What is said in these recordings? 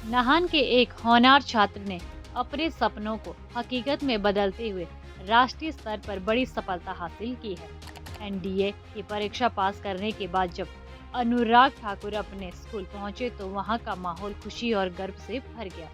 नाहन के एक होनहार छात्र ने अपने सपनों को हकीकत में बदलते हुए राष्ट्रीय स्तर पर बड़ी सफलता हासिल की है। एनडीए की परीक्षा पास करने के बाद जब अनुराग ठाकुर अपने स्कूल पहुंचे तो वहां का माहौल खुशी और गर्व से भर गया।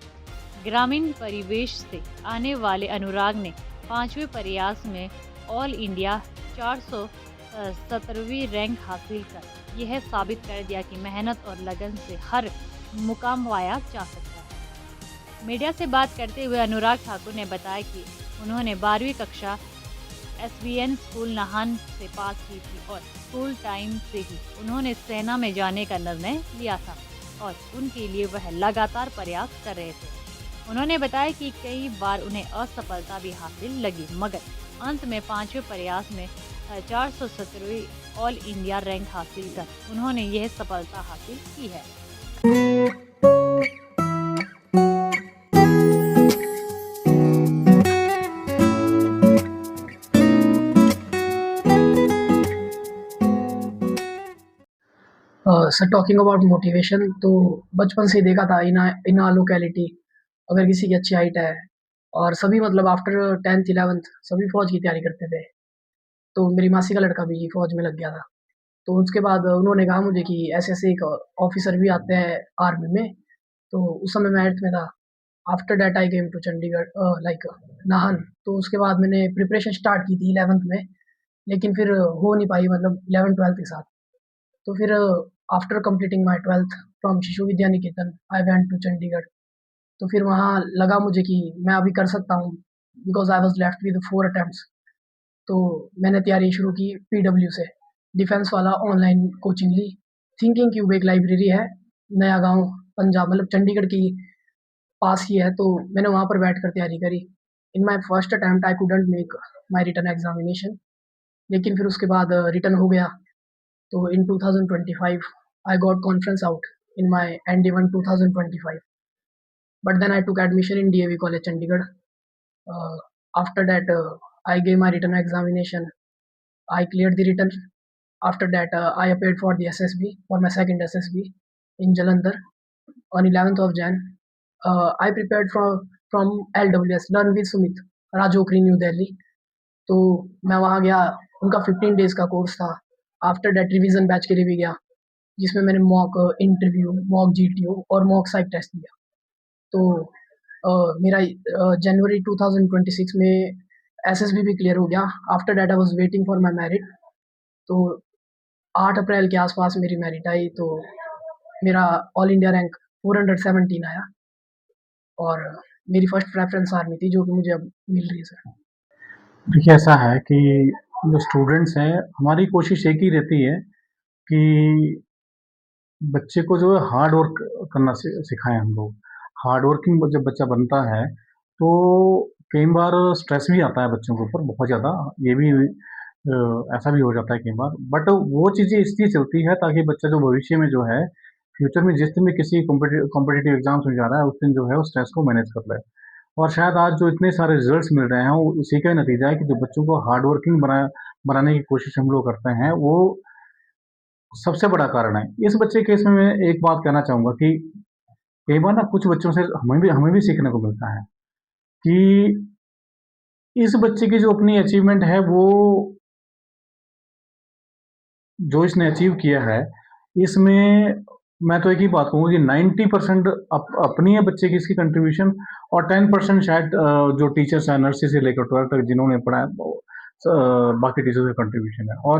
ग्रामीण परिवेश से आने वाले अनुराग ने 5वें प्रयास में ऑल इंडिया 417वीं रैंक हासिल कर यह साबित कर दिया कि मेहनत और लगन से हर मुकाम पाया जा सकता है। मीडिया से बात करते हुए अनुराग ठाकुर ने बताया कि उन्होंने 12वीं कक्षा एसवीएन स्कूल नाहन से पास की थी और स्कूल टाइम से ही उन्होंने सेना में जाने का निर्णय लिया था और उनके लिए वह लगातार प्रयास कर रहे थे। उन्होंने बताया कि कई बार उन्हें असफलता भी हासिल लगी, मगर अंत में 5वें प्रयास में 417वीं ऑल इंडिया रैंक हासिल कर उन्होंने यह सफलता हासिल की है। सर, टॉकिंग अबाउट मोटिवेशन, तो बचपन से ही देखा था इन आर लोकेलिटी अगर किसी की अच्छी हाइट है और सभी मतलब आफ्टर 10th 11th सभी फौज की तैयारी करते थे। तो मेरी मासी का लड़का भी फौज में लग गया था। तो उसके बाद उन्होंने कहा मुझे कि ऐसे-ऐसे एक ऑफिसर भी आते हैं आर्मी में। तो उस समय मैं 8th में था। After that I came to Chandigarh like Nahan. तो उसके बाद मैंने प्रिपरेशन स्टार्ट की थी 11th में, लेकिन फिर हो नहीं पाई मतलब 11th-12th के साथ। तो फिर after completing my 12th from Shishu Vidya Niketan I went to Chandigarh. तो फिर वहाँ लगा मुझे कि मैं अभी कर सकता हूँ, because I was left with 4 attempts. तो मैंने तैयारी शुरू की पीडब्ल्यू से, डिफेंस वाला ऑनलाइन कोचिंग ली। थिंकिंग क्यूब एक लाइब्रेरी है, नया गाँव पंजाब मतलब चंडीगढ़ की पास ही है, तो मैंने वहाँ पर बैठकर तैयारी करी। In my first attempt I couldn't make my written examination, लेकिन फिर उसके बाद रिटन हो गया। तो in 2025 I got conference out in my ND1 2025, but then I took admission in DAV College Chandigarh. After that I gave my written examination. I cleared the written. After that I applied for the SSB for my second SSB in Jalandhar on 11th of Jan. I prepared from LWS Learn with Sumit Rajokri New Delhi. तो मैं वहाँ गया, उनका 15 days का course था। After that revision batch के लिए भी गया, जिसमें मैंने मॉक इंटरव्यू, मॉक जीटीओ और मॉक साइक टेस्ट दिया। तो मेरा जनवरी 2026 में एसएसबी भी क्लियर हो गया। After that I was waiting for my merit. तो 8 अप्रैल के आसपास मेरी मेरिट आई, तो मेरा ऑल इंडिया रैंक 417 आया और मेरी फर्स्ट प्रेफ़रेंस आर्मी थी, जो कि मुझे अब मिल रही है सर। देखिए, ऐसा है कि जो स्टूडेंट्स हैं, हमारी कोशिश एक ही रहती है कि बच्चे को जो है हार्ड वर्क करना सिखाएँ हम लोग। हार्ड वर्किंग जब बच्चा बनता है, तो कई बार स्ट्रेस भी आता है बच्चों के ऊपर बहुत ज़्यादा, ये भी ऐसा भी हो जाता है कई बार। बट वो चीज़ें इसलिए चलती है ताकि बच्चा जो भविष्य में जो है, फ्यूचर में जिस दिन भी किसी कॉम्पिटिटिव एग्ज़ाम्स में जा रहा है, उस दिन जो है वो स्ट्रेस को मैनेज कर ले। और शायद आज जो इतने सारे रिजल्ट्स मिल रहे हैं, वो इसी का ही नतीजा है कि जो बच्चों को हार्ड वर्किंग बनाने की कोशिश हम लोग करते हैं, वो सबसे बड़ा कारण है। इस बच्चे के केस में मैं एक बात कहना चाहूँगा कि कई बार ना कुछ बच्चों से हमें भी सीखने को मिलता है कि इस बच्चे की जो अपनी अचीवमेंट है, वो जो इसने अचीव किया है, इसमें मैं तो एक ही बात कहूँगा कि 90% अपनी है बच्चे की इसकी कंट्रीब्यूशन, और 10% शायद जो टीचर्स हैं नर्सरी से लेकर 12th तक जिन्होंने पढ़ाया, बाकी टीचर्स का कंट्रीब्यूशन है। और